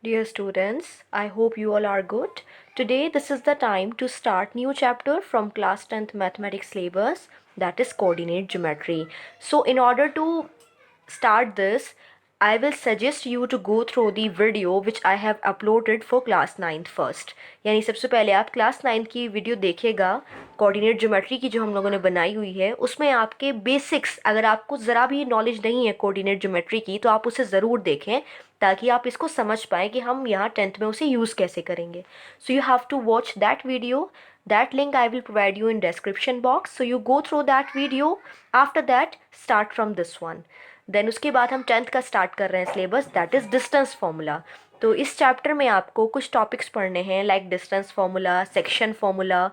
Dear students, I hope you all are good. Today this is the time to start new chapter from class 10th mathematics syllabus, that is coordinate geometry. So in order to start this, I will suggest you to go through the video which I have uploaded for class 9th first. यानी सबसे पहले आप class 9th की video देखिएगा coordinate geometry की जो हम लोगों ने बनाई हुई है, उसमें आपके बेसिक्स, अगर आपको ज़रा भी नॉलेज नहीं है कोऑर्डिनेट ज्योमेट्री की तो आप उसे ज़रूर देखें ताकि आप इसको समझ पाएँ कि हम यहाँ 10th में उसे यूज़ कैसे करेंगे. So you have to watch that video. That link I will provide you in description box. So you go through that video. After that, start from this one. Then उसके बाद हम 10th का start कर रहे हैं syllabus, that is distance formula. तो इस chapter में आपको कुछ टॉपिक्स पढ़ने हैं like distance formula, section formula,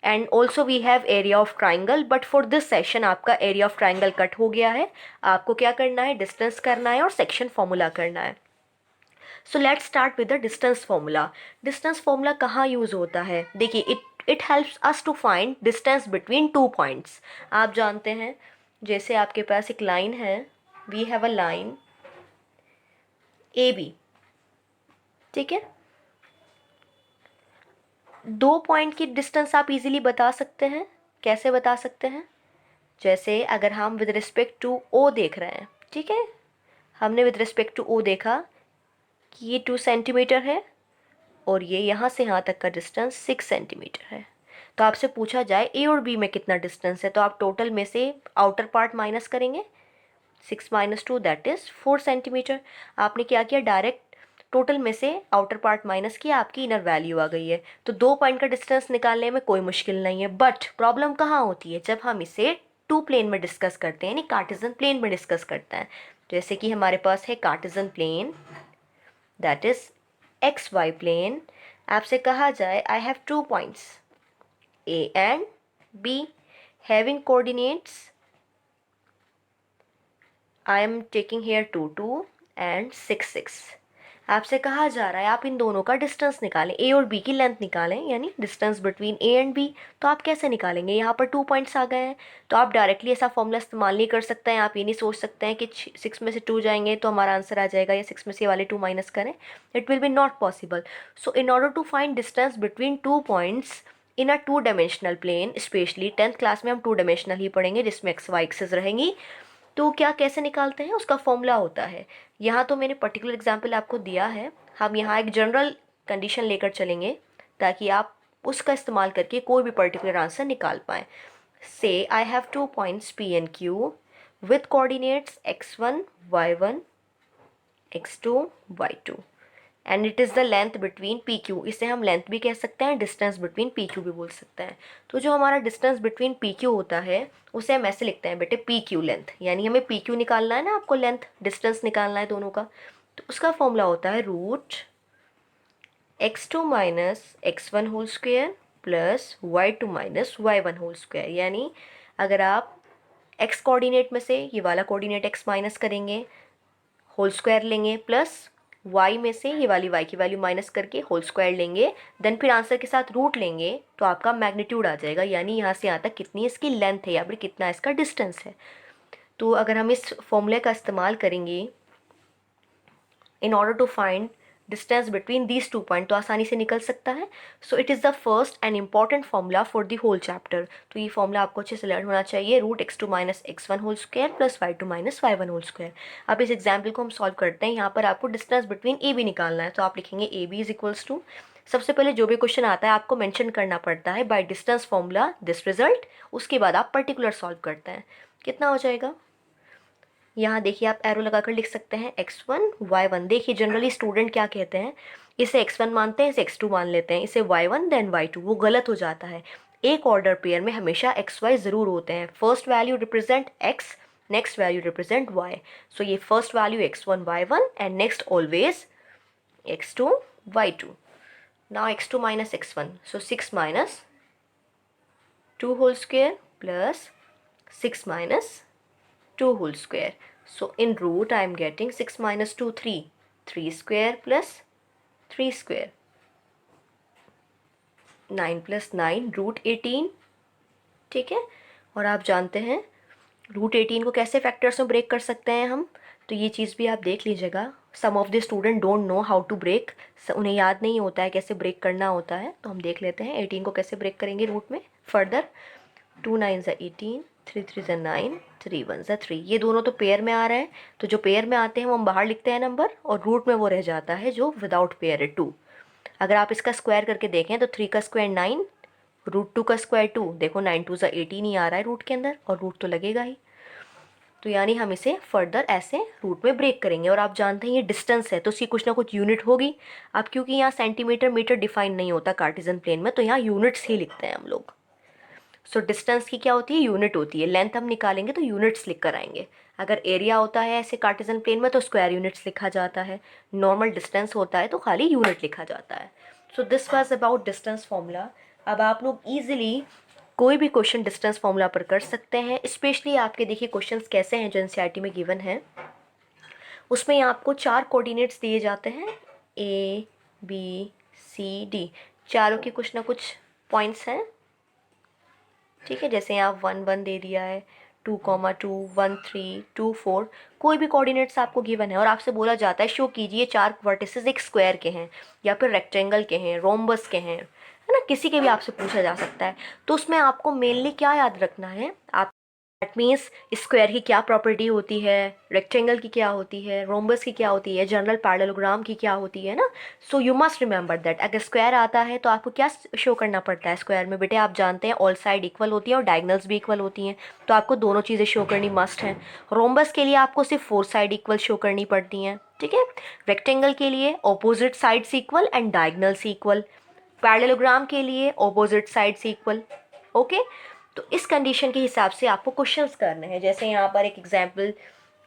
and also we have area of triangle. But for this session आपका एरिया ऑफ ट्राइंगल कट हो गया है. आपको क्या करना है, डिस्टेंस करना है और सेक्शन फार्मूला करना है. So let's start with the distance formula. Distance formula कहाँ यूज़ होता है? देखिए, it helps us to find distance between two points. आप जानते हैं, जैसे आपके पास एक लाइन है, we have a line A B, ठीक है. दो पॉइंट की डिस्टेंस आप इजीली बता सकते हैं. कैसे बता सकते हैं? जैसे अगर हम विद रिस्पेक्ट टू ओ देख रहे हैं, ठीक है, हमने विद रिस्पेक्ट टू ओ देखा कि ये 2 सेंटीमीटर है और ये यहाँ से यहाँ तक का डिस्टेंस 6 सेंटीमीटर है. तो आपसे पूछा जाए ए और बी में कितना डिस्टेंस है, तो आप टोटल में से आउटर पार्ट माइनस करेंगे. 6 - 2 दैट इज़ 4 सेंटीमीटर. आपने क्या किया, डायरेक्ट टोटल में से आउटर पार्ट माइनस किया, आपकी इनर वैल्यू आ गई है. तो दो पॉइंट का डिस्टेंस निकालने में कोई मुश्किल नहीं है. बट प्रॉब्लम कहाँ होती है, जब हम इसे टू प्लेन में डिस्कस करते हैं, यानी कार्टेजन प्लेन में डिस्कस करते हैं. जैसे कि हमारे पास है Cartesian plane, that is X Y plane. आपसे कहा जाए I have two points A and B having coordinates, I am taking here 2 and 6. आपसे कहा जा रहा है आप इन दोनों का डिस्टेंस निकालें, ए और बी की लेंथ निकालें, यानी distance between A and B. तो आप कैसे निकालेंगे? यहाँ पर 2 पॉइंट्स आ गए हैं, तो आप डायरेक्टली ऐसा फॉर्मूला इस्तेमाल नहीं कर सकते हैं. आप ये नहीं सोच सकते हैं कि 6 में से 2 जाएंगे तो हमारा आंसर आ जाएगा, या 6 में से वाले 2 माइनस करें. It will be not possible. So in order to find distance between 2 points in a 2 dimensional plane, specially 10th class में हम 2 डायमेंशनल ही पढ़ेंगे जिसमें एक्स वाई एक्सेस रहेंगी. तो क्या कैसे निकालते हैं, उसका फॉर्मूला होता है. यहाँ तो मैंने पर्टिकुलर एग्जांपल आपको दिया है, हम यहाँ एक जनरल कंडीशन लेकर चलेंगे ताकि आप उसका इस्तेमाल करके कोई भी पर्टिकुलर आंसर निकाल पाएँ. से आई have two points P and Q with coordinates x1 y1 x2 y2 and it is the length between P Q. इसे हम लेंथ भी कह सकते हैं, डिस्टेंस बिटवीन पी क्यू भी बोल सकते हैं. तो जो हमारा डिस्टेंस बिटवीन पी क्यू होता है उसे हम ऐसे लिखते हैं बेटे, पी क्यू लेंथ. यानी हमें पी क्यू निकालना है ना, आपको लेंथ डिस्टेंस निकालना है दोनों का. तो उसका फॉर्मूला होता है root x2 minus x1 whole square plus y2 minus y1 whole square. यानी अगर आप x कोऑर्डिनेट में से ये वाला कोऑर्डिनेट x माइनस करेंगे, होल स्क्वायर लेंगे, प्लस y में से ये वाली y की वैल्यू माइनस करके होल स्क्वायर लेंगे, देन फिर आंसर के साथ रूट लेंगे, तो आपका मैग्नीट्यूड आ जाएगा. यानी यहाँ से यहाँ तक कितनी इसकी लेंथ है या फिर कितना इसका डिस्टेंस है. तो अगर हम इस फॉर्मूले का इस्तेमाल करेंगे in order to find distance between these 2 point, तो आसानी से निकल सकता है. So it is the first and important formula for the whole chapter. तो ये फॉर्मूला आपको अच्छे से लर्न होना चाहिए, root x2 minus x1 whole square plus y2 minus y1 whole square. अब इस एग्जाम्पल को हम सॉल्व करते हैं. यहाँ पर आपको डिस्टेंस बिटवीन ए बी निकालना है, तो आप लिखेंगे A B is equals to, सबसे पहले जो भी क्वेश्चन आता है आपको मेंशन करना पड़ता है bye distance formula this result. उसके बाद आप पर्टिकुलर सॉल्व करते हैं. कितना हो जाएगा? यहाँ देखिए, आप एरो लगाकर लिख सकते हैं x1 y1. देखिए जनरली स्टूडेंट क्या कहते हैं, इसे x1 मानते हैं, इसे x2 मान लेते हैं, इसे y1 देन y2. वो गलत हो जाता है. एक ऑर्डर पेयर में हमेशा एक्स वाई ज़रूर होते हैं. First value represent x, next value represent y. So ये first value x1 y1 and next always x2 y2. Now x2 minus x1, so 6 minus 2 whole square plus 6 minus 2 whole square. So in root I am getting 6 minus 2 3. 3 square plus 3 square. 9 plus 9 root 18. ठीक है. और आप जानते हैं root 18 को कैसे factors में break कर सकते हैं हम? तो ये चीज़ भी आप देख लीजिएगा। Some of the student don't know how to break, उन्हें याद नहीं होता है कैसे ब्रेक करना होता है। तो हम देख लेते हैं 18 को कैसे ब्रेक करेंगे रूट में फर्दर। 2 9 18, 3 3 9, 3 1 3। ये दोनों तो पेयर में आ रहे हैं, तो जो पेयर में आते हैं वो हम बाहर लिखते हैं नंबर, और रूट में वो रह जाता है जो विदाउट पेयर है 2। अगर आप इसका स्क्वायर करके देखें तो 3 का स्क्वायर 9, √2 का स्क्वायर 2, देखो 9 2 18 ही आ रहा है रूट के अंदर, और रूट तो लगेगा ही। तो यानी हम इसे फर्दर ऐसे रूट में ब्रेक करेंगे। और आप जानते हैं ये डिस्टेंस है तो उसकी कुछ ना कुछ यूनिट होगी। अब क्योंकि यहाँ सेंटीमीटर मीटर डिफाइन नहीं होता कार्टेशियन प्लेन में, तो यहाँ यूनिट्स ही लिखते हैं हम लोग। सो डिस्टेंस की क्या होती है, यूनिट होती है। लेंथ हम निकालेंगे तो यूनिट्स लिख कर आएंगे। अगर एरिया होता है ऐसे कार्टेशियन प्लेन में तो स्क्वायर यूनिट्स लिखा जाता है। नॉर्मल डिस्टेंस होता है तो खाली यूनिट लिखा जाता है। So this was about distance formula. अब आप लोग इजीली कोई भी क्वेश्चन डिस्टेंस फॉर्मूला पर कर सकते हैं। स्पेशली आपके देखिए क्वेश्चंस कैसे हैं जो एनसीईआरटी में गिवन है, उसमें आपको 4 कोऑर्डिनेट्स दिए जाते हैं, ए बी सी डी। चारों के कुछ ना कुछ पॉइंट्स हैं, ठीक है। जैसे यहाँ 1 1 दे दिया है, 2,2 1 3 2 4, कोई भी कोऑर्डिनेट्स आपको गिवन है और आपसे बोला जाता है शो कीजिए 4 वर्टिसेस एक स्क्वायर के हैं या फिर रेक्टेंगल के हैं, रोम्बस के हैं, है ना, किसी के भी आपसे पूछा जा सकता है। तो उसमें आपको मेनली क्या याद रखना है, आप दैट मीन्स स्क्वायर की क्या प्रॉपर्टी होती है, रेक्टेंगल की क्या होती है, रोम्बस की क्या होती है, जनरल पैरेललोग्राम की क्या होती है ना। So you must remember that अगर स्क्वायर आता है तो आपको क्या शो करना पड़ता है स्क्वायर में, बेटे आप जानते हैं ऑल साइड इक्वल होती है और डायगनल्स भी इक्वल होती हैं, तो आपको दोनों चीज़ें शो करनी मस्ट हैं। रोम्बस के लिए आपको सिर्फ 4 साइड इक्वल शो करनी पड़ती हैं, ठीक है। रेक्टेंगल के लिए opposite sides equal and diagonals equal. Parallelogram के लिए ऑपोजिट साइड्स इक्वल, ओके। तो इस कंडीशन के हिसाब से आपको क्वेश्चंस करने हैं। जैसे यहाँ पर एक एग्जांपल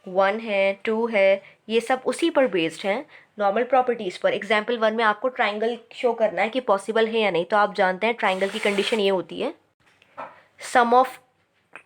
1 है, 2 है, ये सब उसी पर बेस्ड हैं, नॉर्मल प्रॉपर्टीज़ पर। एग्जांपल 1 में आपको ट्राइंगल शो करना है कि पॉसिबल है या नहीं। तो आप जानते हैं ट्राइंगल की कंडीशन ये होती है, sum of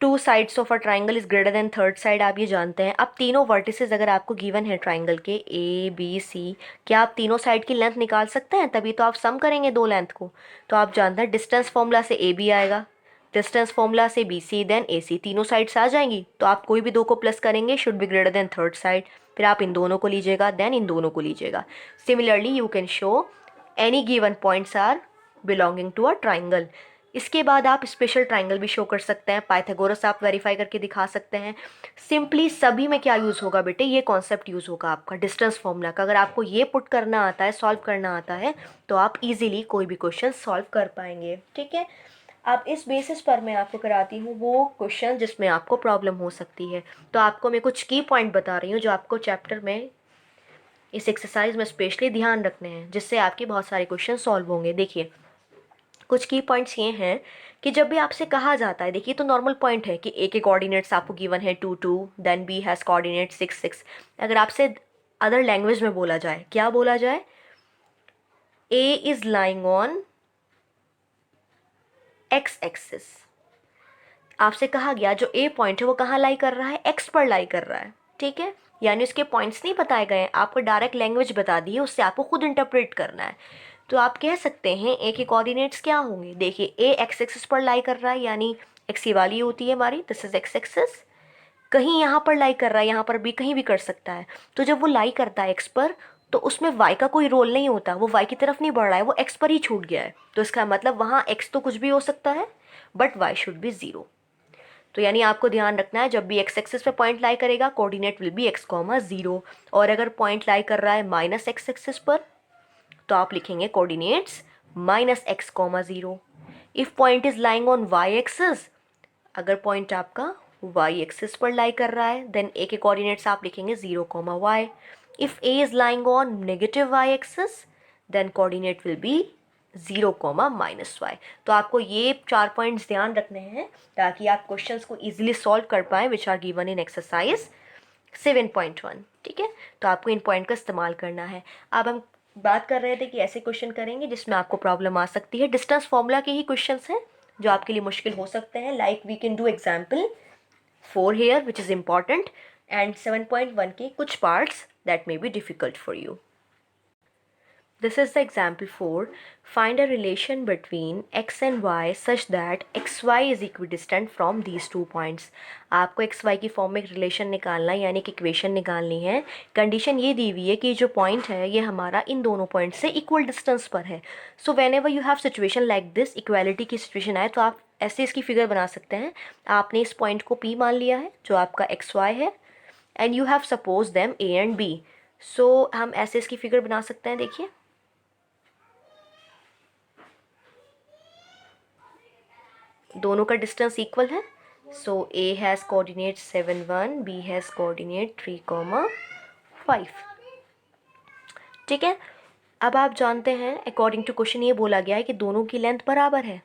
2 sides of a triangle is greater than third side, आप ये जानते हैं। अब तीनों वर्टिसेस अगर आपको गिवन है ट्राइंगल के ए बी सी, क्या आप तीनों साइड की लेंथ निकाल सकते हैं, तभी तो आप सम करेंगे दो लेंथ को। तो आप जानते हैं डिस्टेंस फॉर्मूला से ए बी आएगा, डिस्टेंस फॉर्मूला से बी सी देन ए सी, तीनों साइड्स आ जाएंगी। तो आप कोई भी दो को प्लस करेंगे, should be greater than third side, फिर आप इन दोनों को लीजिएगा देन इन दोनों को लीजिएगा। Similarly you can show any given points are belonging to a triangle. इसके बाद आप स्पेशल ट्राइंगल भी शो कर सकते हैं, पाइथागोरस आप वेरीफाई करके दिखा सकते हैं। सिंपली सभी में क्या यूज़ होगा बेटे, ये कॉन्सेप्ट यूज़ होगा आपका डिस्टेंस फॉर्मूला का। अगर आपको ये पुट करना आता है, सॉल्व करना आता है, तो आप इजीली कोई भी क्वेश्चन सॉल्व कर पाएंगे, ठीक है। अब इस बेसिस पर मैं आपको कराती हूँ वो क्वेश्चन जिसमें आपको प्रॉब्लम हो सकती है। तो आपको मैं कुछ की पॉइंट बता रही हूँ जो आपको चैप्टर में इस एक्सरसाइज में स्पेशली ध्यान रखने हैं, जिससे आपके बहुत सारे क्वेश्चन सॉल्व होंगे। देखिए कुछ की पॉइंट्स ये हैं कि जब भी आपसे कहा जाता है, देखिए तो नॉर्मल पॉइंट है कि ए के कोऑर्डिनेट्स आपको गिवन है 2 2, देन बी हैज़ कोऑर्डिनेट 6 6। अगर आपसे अदर लैंग्वेज में बोला जाए, क्या बोला जाए, A is lying on X axis. आपसे कहा गया जो ए पॉइंट है वो कहाँ लाई कर रहा है, एक्स पर लाई कर रहा है, ठीक है। यानी उसके पॉइंट्स नहीं बताए गए हैं, आपको डायरेक्ट लैंग्वेज बता दी है, उससे आपको खुद इंटरप्रेट करना है। तो आप कह सकते हैं ए के कोऑर्डिनेट्स क्या होंगे, देखिए ए एक्स एक्सिस पर लाई कर रहा है, यानी एक्स ये वाली होती है हमारी, दिस इज एक्स एक्सिस। कहीं यहाँ पर लाई कर रहा है, यहाँ पर भी कहीं भी कर सकता है। तो जब वो लाई करता है एक्स पर, तो उसमें वाई का कोई रोल नहीं होता, वो वाई की तरफ नहीं बढ़ रहा है, वो एक्स पर ही छूट गया है। तो इसका मतलब वहाँ एक्स तो कुछ भी हो सकता है but why should be zero. तो यानी आपको ध्यान रखना है जब भी एक्स एक्सिस पे पॉइंट लाई करेगा coordinate will B x comma zero. और अगर पॉइंट लाई कर रहा है माइनस एक्स एक्सिस पर, तो आप लिखेंगे coordinates minus x comma zero. If point is lying on y axis, अगर पॉइंट आपका वाई एक्सिस पर लाई कर रहा है, देन ए के कोऑर्डिनेट्स आप लिखेंगे 0 comma y. If A is lying on negative y axis, then coordinate will be 0 comma minus y. तो आपको ये 4 पॉइंट्स ध्यान रखने हैं ताकि आप क्वेश्चंस को इजीली सॉल्व कर पाएँ which are given in exercise 7.1, ठीक है। तो आपको इन पॉइंट का इस्तेमाल करना है। अब हम बात कर रहे थे कि ऐसे क्वेश्चन करेंगे जिसमें आपको प्रॉब्लम आ सकती है, डिस्टेंस फॉर्मूला के ही क्वेश्चंस हैं जो आपके लिए मुश्किल हो सकते हैं। Like we can do example 4 here which is important and 7.1 के कुछ parts that may be difficult for you. This is the example 4. Find a relation between x and y such that xy is equidistant from these 2 points. आपको xy की form में एक relation निकालना है, यानी कि इक्वेशन निकालनी है. कंडीशन ये दी हुई है कि जो पॉइंट है ये हमारा इन दोनों पॉइंट से इक्वल डिस्टेंस पर है. So when ever you have situation like this, equality की सिचुएशन आए तो आप ऐसे इसकी फिगर बना सकते हैं. आपने इस पॉइंट को P मान लिया है जो आपका XY है, and you have suppose them A and B. सो हम ऐसे इसकी फिगर बना सकते हैं. देखिए, दोनों का डिस्टेंस इक्वल है. सो A has coordinate 7 1, B has coordinate 3,5. ठीक है. अब आप जानते हैं अकॉर्डिंग टू क्वेश्चन ये बोला गया है कि दोनों की लेंथ बराबर है.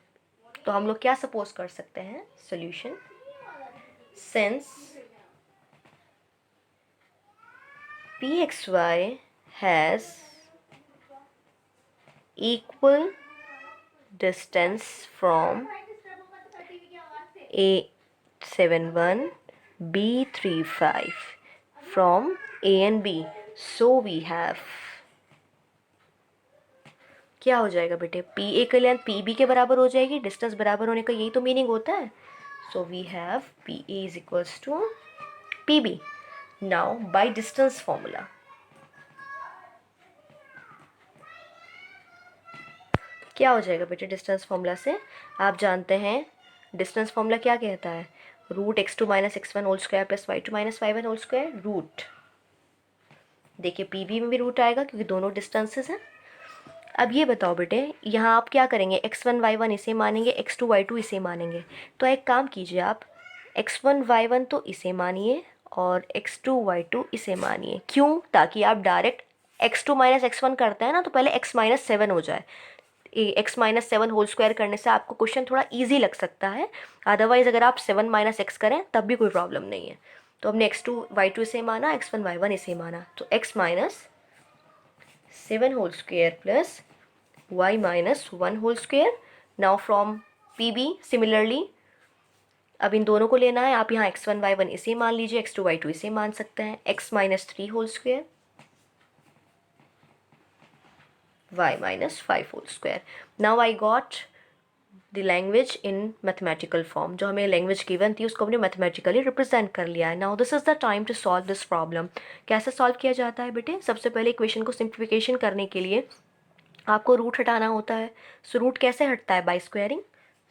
तो हम लोग क्या सपोज कर सकते हैं? Solution, since PXY has equal distance from A71, B35 from A and B. So we have, क्या हो जाएगा बेटे? PA की लेंथ PB के बराबर हो जाएगी. डिस्टेंस बराबर होने का यही तो मीनिंग होता है. So we have PA is equals to PB. Now by distance formula, क्या हो जाएगा बेटे? डिस्टेंस फॉर्मूला से आप जानते हैं डिस्टेंस फॉर्मूला क्या कहता है? Root x2 minus x1 whole square plus y2 minus y1 whole square. Root, देखिए PB में भी रूट आएगा क्योंकि दोनों डिस्टेंसेस हैं. अब ये बताओ बेटे, यहाँ आप क्या करेंगे? x1 y1 इसे मानेंगे, x2 y2 इसे मानेंगे. तो एक काम कीजिए, आप x1 y1 तो इसे मानिए और x2 y2 इसे मानिए. क्यों? ताकि आप डायरेक्ट x2 माइनस x1 करते हैं ना, तो पहले x माइनस 7 हो जाए. x माइनस 7 होल स्क्वायर करने से आपको क्वेश्चन थोड़ा ईजी लग सकता है. अदरवाइज अगर आप 7 माइनस एक्स करें तब भी कोई प्रॉब्लम नहीं है. तो हमने x2 y2 इसे माना, x1 y1 इसे माना. तो x minus 7 whole square plus y minus 1 whole square. Now from PB similarly अब इन दोनों को लेना है. आप यहाँ x1 y1 इसे मान लीजिए, x2 y2 इसे मान सकते हैं. x minus 3 whole square, y minus 5 whole square. Now I got the language in mathematical form. जो हमें language given थी उसको हमने mathematically represent कर लिया है. Now this is the time to solve this problem. कैसे solve किया जाता है बेटे? सबसे पहले equation को simplification करने के लिए आपको रूट हटाना होता है. सो रूट कैसे हटता है? By squaring.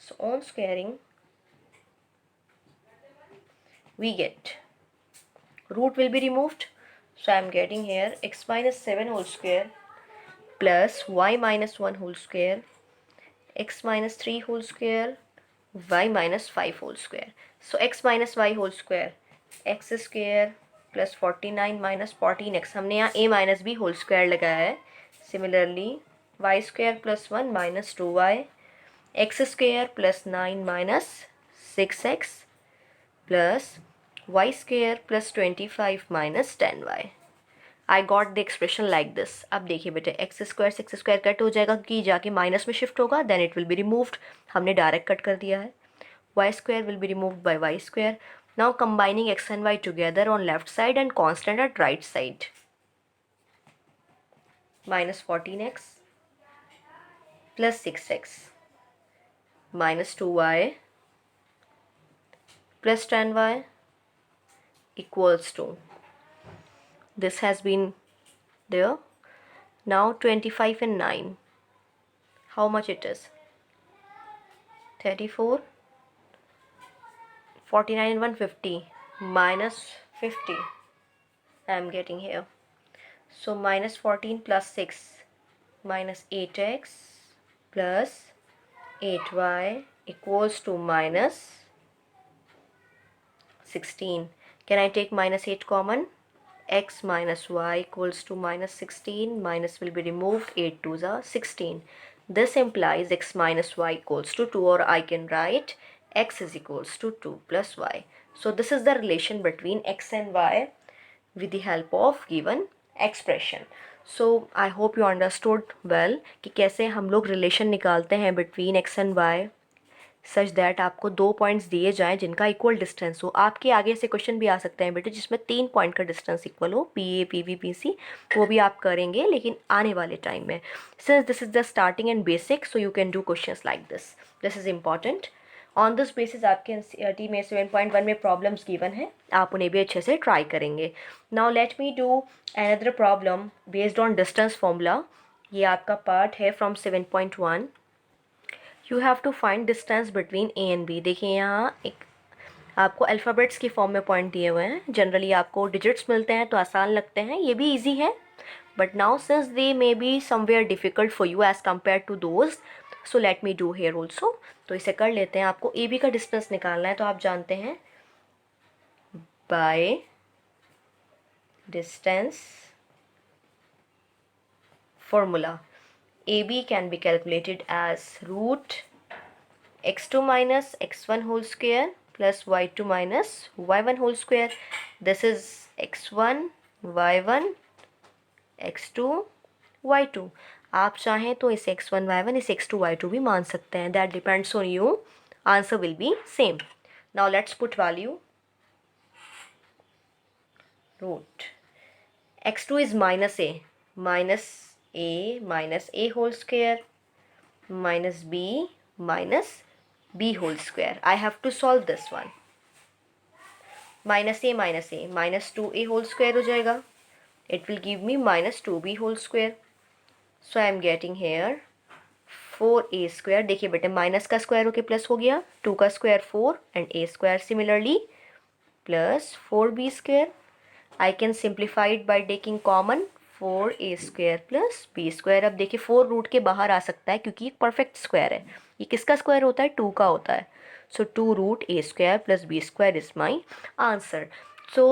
So on squaring we get root will be removed. So I am getting here x minus 7 whole square plus y minus 1 whole square, x minus 3 whole square, y minus 5 whole square. So x minus y whole square, x square plus 49 minus 14x. हमने यहाँ a minus b whole square लगाया है. Similarly y square plus 1 minus 2y, x square plus 9 minus 6x plus y square plus 25 minus 10y. I got the expression like this. अब देखिए बेटे, x square 6 square cut हो जाएगा कि जाके minus में शिफ्ट होगा, then it will be removed. हमने डायरेक्ट कट कर दिया है. Y square will be removed by y square. Now combining x and y together on left side and constant at right side. Minus 14x plus 6x minus 2y plus 10y equals to, this has been there. Now 25 and 9, how much it is? 34, 49 and 150 minus 50 I am getting here. So minus 14 plus 6 minus 8x plus 8y equals to minus 16. Can I take minus 8 common? X minus y equals to minus 16. Minus will be removed. 8 2s are 16. This implies x minus y equals to 2, or I can write x is equals to 2 plus y. So this is the relation between x and y with the help of given expression. So I hope you understood well कि कैसे हम लोग relation निकालते हैं between x and y such that आपको 2 points दिए जाएं जिनका इक्वल डिस्टेंस हो। आपके आगे से क्वेश्चन भी आ सकते हैं बेटे जिसमें 3 पॉइंट का डिस्टेंस इक्वल हो, P A P B P C, वो भी आप करेंगे लेकिन आने वाले टाइम में। Since this is the starting and basic, so you can do questions like this is important. On this basis आपके एनसीईआरटी में 7.1 में प्रॉब्लम्स गिवन है, आप उन्हें भी अच्छे से ट्राई करेंगे। Now let me do another problem based on distance formula. ये आपका पार्ट है from 7.1। You have to find distance between A and B. देखिए यहाँ एक आपको अल्फ़ाबेट्स की फॉर्म में पॉइंट दिए हुए हैं। जनरली आपको डिजिट्स मिलते हैं तो आसान लगते हैं, ये भी इजी है, but now since they may be somewhere difficult for you as compare to those, so let me do here also. तो इसे कर लेते हैं। आपको ए बी का डिस्टेंस निकालना है, तो आप जानते हैं by distance formula, AB can be calculated as root x2 minus x1 whole square plus y2 minus y1 whole square. This is x1 y1 x2 y2। आप चाहें तो इसे x1 y1 इसे x2 y2 भी मान सकते हैं, that depends on you. Answer will be same. Now let's put value. Root x2 is minus a minus a whole square minus b whole square. I have to solve this one. minus a minus 2a whole square हो जाएगा. It will give me minus 2b whole square. So I am getting here 4a square. देखिए बेटे minus का square होके plus हो गया, 2 का square 4 and a square similarly plus 4b square. I can simplify it by taking common 4a square plus b square. अब देखिए 4 root के बाहर आ सकता है क्योंकि ये परफेक्ट स्क्वायर है. ये किसका स्क्वायर होता है? 2 का होता है. So 2 root a square plus b square is my answer. So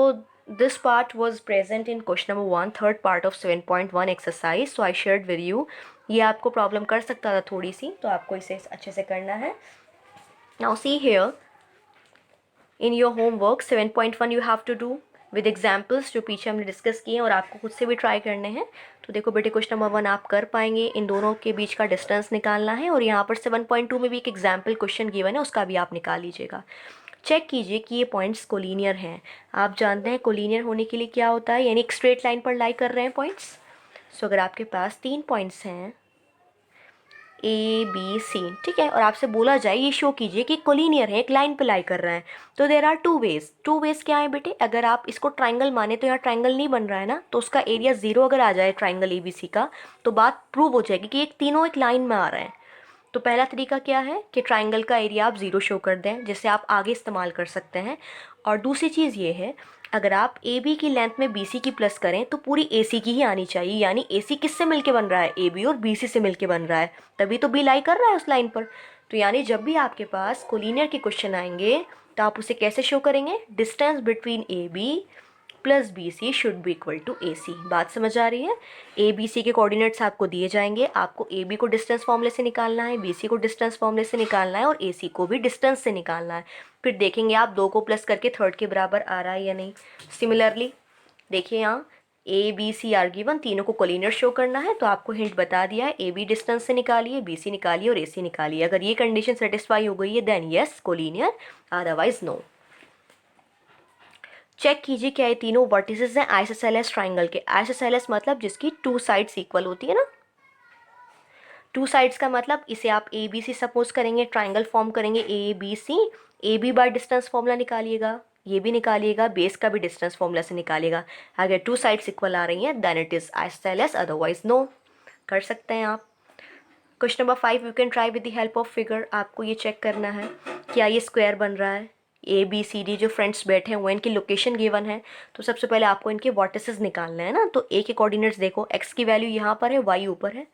this part was present in question number 1, third part of 7.1 exercise. So I shared with you. ये आपको प्रॉब्लम कर सकता था थोड़ी सी, तो आपको इसे अच्छे से करना है. Now see here in your homework 7.1 you have to do with examples जो पीछे हमने डिस्कस किए हैं और आपको खुद से भी ट्राई करने हैं. तो देखो बेटे क्वेश्चन नंबर 1 आप कर पाएंगे. इन दोनों के बीच का डिस्टेंस निकालना है और यहाँ पर 7.2 में भी एक एग्जाम्पल क्वेश्चन गिवन है, उसका भी आप निकाल लीजिएगा. चेक कीजिए कि ये पॉइंट्स कोलिनियर हैं. आप जानते हैं कोलिनियर होने के लिए क्या होता है, यानी एक स्ट्रेट लाइन पर लाई कर रहे हैं पॉइंट्स. सो अगर आपके पास 3 पॉइंट्स हैं ए बी सी, ठीक है, और आपसे बोला जाए ये शो कीजिए कि कोलिनियर है, एक लाइन पे लाई कर रहा है, तो देर आर 2 वेज. 2 वेज क्या है बेटे? अगर आप इसको ट्राइंगल माने तो यहाँ ट्राइंगल नहीं बन रहा है ना, तो उसका एरिया 0 अगर आ जाए ट्राइंगल ए बी सी का, तो बात प्रूव हो जाएगी कि एक तीनों एक लाइन में आ रहे हैं. तो पहला तरीका क्या है कि ट्राइंगल का एरिया आप 0 शो कर दें, जिससे आप आगे इस्तेमाल कर सकते हैं. और दूसरी चीज़ ये है, अगर आप ए बी की लेंथ में बी सी की प्लस करें तो पूरी ए सी की ही आनी चाहिए, यानी ए सी किससे मिलके बन रहा है? ए बी और बी सी से मिलके बन रहा है, तभी तो बी लाई कर रहा है उस लाइन पर. तो यानी जब भी आपके पास कोलिनियर के क्वेश्चन आएंगे तो आप उसे कैसे शो करेंगे? Distance between A B plus B C should be equal to A C. बात समझ आ रही है? ए बी सी के कोऑर्डिनेट्स आपको दिए जाएंगे, आपको ए बी को डिस्टेंस फॉर्मूले से निकालना है, बी सी को डिस्टेंस फॉर्मूले से निकालना है और ए सी को भी डिस्टेंस से निकालना है. फिर देखेंगे आप 2 को प्लस करके थर्ड के बराबर आ रहा है या नहीं. सिमिलरली देखिए यहाँ A B C are given, तीनों को कोलिनियर शो करना है, तो आपको हिंट बता दिया है, ए बी डिस्टेंस से निकालिए, बी सी निकालिए और ए सी निकालिए. अगर ये कंडीशन सेटिस्फाई हो गई है then yes collinear, otherwise no. Check कीजिए क्या ये तीनों वर्टिसेस हैं आइसोसेलेस ट्राइंगल के. आइसोसेलेस मतलब जिसकी 2 साइड्स इक्वल होती है ना. 2 साइड्स का मतलब इसे आप ए बी सी सपोज करेंगे, ट्राइंगल फॉर्म करेंगे A B C. A B by distance formula निकालिएगा, ये भी निकालिएगा, बेस का भी डिस्टेंस फॉर्मूला से निकालिएगा. अगर 2 साइड्स इक्वल आ रही हैं then it is isosceles, otherwise no. कर सकते हैं आप. Question number 5 you can try with the help of figure. आपको ये चेक करना है क्या ये स्क्वायर बन रहा है. ए बी सी डी जो फ्रेंड्स बैठे हुए हैं इनकी लोकेशन गिवन है, तो सबसे पहले आपको इनके वर्टिसेस निकालना है ना. तो ए के कोऑर्डिनेट्स देखो, एक्स की वैल्यू यहाँ पर है, वाई ऊपर है.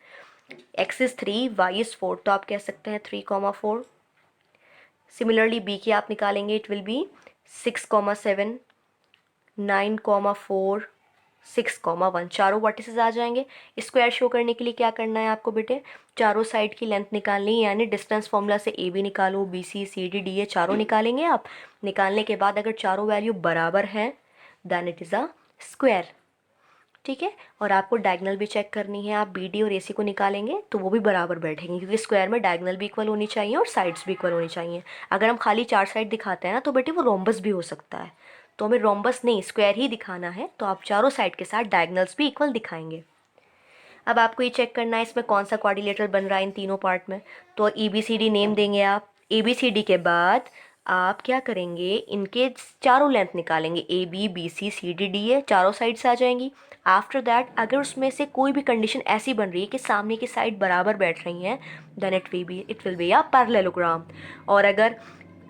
एक्स इज़ 3, वाई इज़ 4, तो आप कह सकते हैं 3, 4. सिमिलरली बी की आप निकालेंगे, इट विल बी 6, 7, 9, 4, 6, 1. चारों वर्टिसेस आ जाएंगे. स्क्वायर शो करने के लिए क्या करना है आपको बेटे? चारों साइड की लेंथ निकालनी है, यानी डिस्टेंस फॉर्मूला से ए बी निकालो, B C C D D A चारों निकालेंगे आप. निकालने के बाद अगर चारों वैल्यू बराबर हैं then it is a square. ठीक है। और आपको डायगनल भी चेक करनी है, आप बी डी और ए सी को निकालेंगे तो वो भी बराबर बैठेंगे, क्योंकि स्क्वायर में डायगनल भी इक्वल होनी चाहिए और साइड्स भी इक्वल होनी चाहिए। अगर हम खाली 4 साइड दिखाते हैं ना तो बेटे वो रोम्बस भी हो सकता है, तो हमें रोम्बस नहीं स्क्वायर ही दिखाना है, तो आप चारों साइड के साथ डायगनल्स भी इक्वल दिखाएंगे। अब आपको ये चेक करना है इसमें कौन सा क्वाड्रिलेटरल बन रहा है इन तीनों पार्ट में। तो E B C D name देंगे आप। ए बी सी डी के बाद आप क्या करेंगे, इनके चारों लेंथ निकालेंगे, A B B C C D D A, चारों साइड से आ जाएंगी। आफ्टर दैट अगर उसमें से कोई भी कंडीशन ऐसी बन रही है कि सामने की साइड बराबर बैठ रही हैं, then it will be a parallelogram. और अगर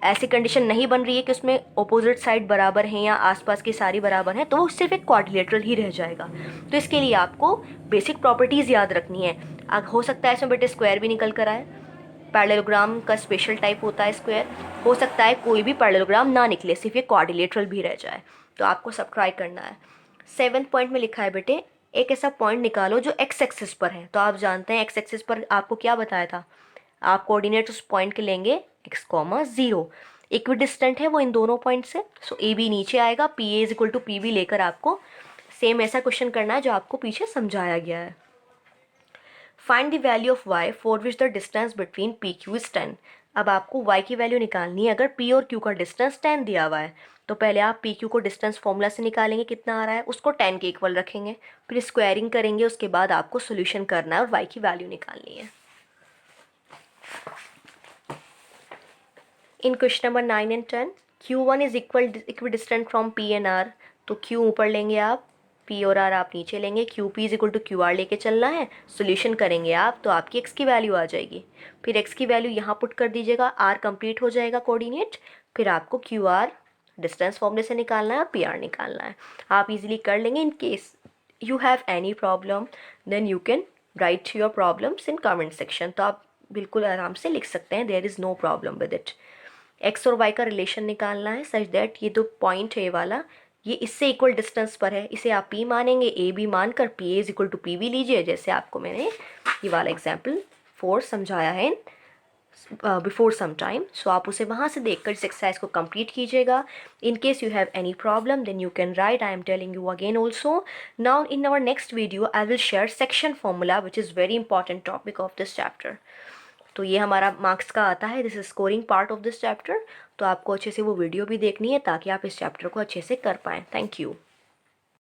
ऐसी कंडीशन नहीं बन रही है कि उसमें ऑपोजिट साइड बराबर हैं या आसपास की सारी बराबर हैं, तो वो सिर्फ एक क्वाड्रिलेटरल ही रह जाएगा। तो इसके लिए आपको बेसिक प्रॉपर्टीज़ याद रखनी है। हो सकता है इसमें बेटे स्क्वायर भी निकल कर आए, पैरेललोग्राम का स्पेशल टाइप होता है स्क्वायर। हो सकता है कोई भी पैरेललोग्राम ना निकले, सिर्फ ये क्वाड्रिलेटरल भी रह जाए। तो आपको सब ट्राई करना है। 7th पॉइंट में लिखा है बेटे, एक ऐसा पॉइंट निकालो जो एक्स एक्सिस पर है। तो आप जानते हैं एक्स एक्सिस पर आपको क्या बताया था, आप कोऑर्डिनेट उस पॉइंट के लेंगे एक्स कॉमा ज़ीरो, इक्विडिस्टेंट है वो इन दोनों पॉइंट से। सो ए बी नीचे आएगा, P A is equal to P B लेकर आपको सेम ऐसा क्वेश्चन करना है जो आपको पीछे समझाया गया है। Find the value of y for which the distance between P Q is 10। अब आपको y की वैल्यू निकालनी है। अगर p और q का डिस्टेंस 10 दिया हुआ है तो पहले आप पी क्यू को डिस्टेंस फॉर्मूला से निकालेंगे, कितना आ रहा है उसको 10 के इक्वल रखेंगे, फिर स्क्वायरिंग करेंगे, उसके बाद आपको सोल्यूशन करना है और y की वैल्यू निकालनी है। In question number 9 and 10 Q1 इज equidistant from P and R। तो Q ऊपर लेंगे आप, P और R आप नीचे लेंगे, QP is equal to QR लेके चलना है। सोल्यूशन करेंगे आप तो आपकी x की वैल्यू आ जाएगी, फिर x की वैल्यू यहाँ पुट कर दीजिएगा, R कंप्लीट हो जाएगा कोऑर्डिनेट, फिर आपको QR डिस्टेंस फॉर्मूले से निकालना है और PR निकालना है। आप इजीली कर लेंगे। In case you have any problem then you can write your problems in comment section. तो आप बिल्कुल आराम से लिख सकते हैं, there is no problem with it. X और वाई का रिलेशन निकालना है सच दैट ये जो पॉइंट है वाला ये इससे इक्वल डिस्टेंस पर है, इसे आप पी मानेंगे, ए बी मानकर P A is equal to P B लीजिए, जैसे आपको मैंने ये वाला एग्जाम्पल 4 समझाया है बिफोर सम टाइम। सो आप उसे वहाँ से देखकर इस एक्सरसाइज को कंप्लीट कीजिएगा। In case you have any problem then you can write, I am telling you again also. Now in our next video I will share section formula which is very important topic of this chapter. तो ये हमारा marks का आता है, this is scoring part of this chapter. तो आपको अच्छे से वो वीडियो भी देखनी है ताकि आप इस चैप्टर को अच्छे से कर पाएँ। Thank you.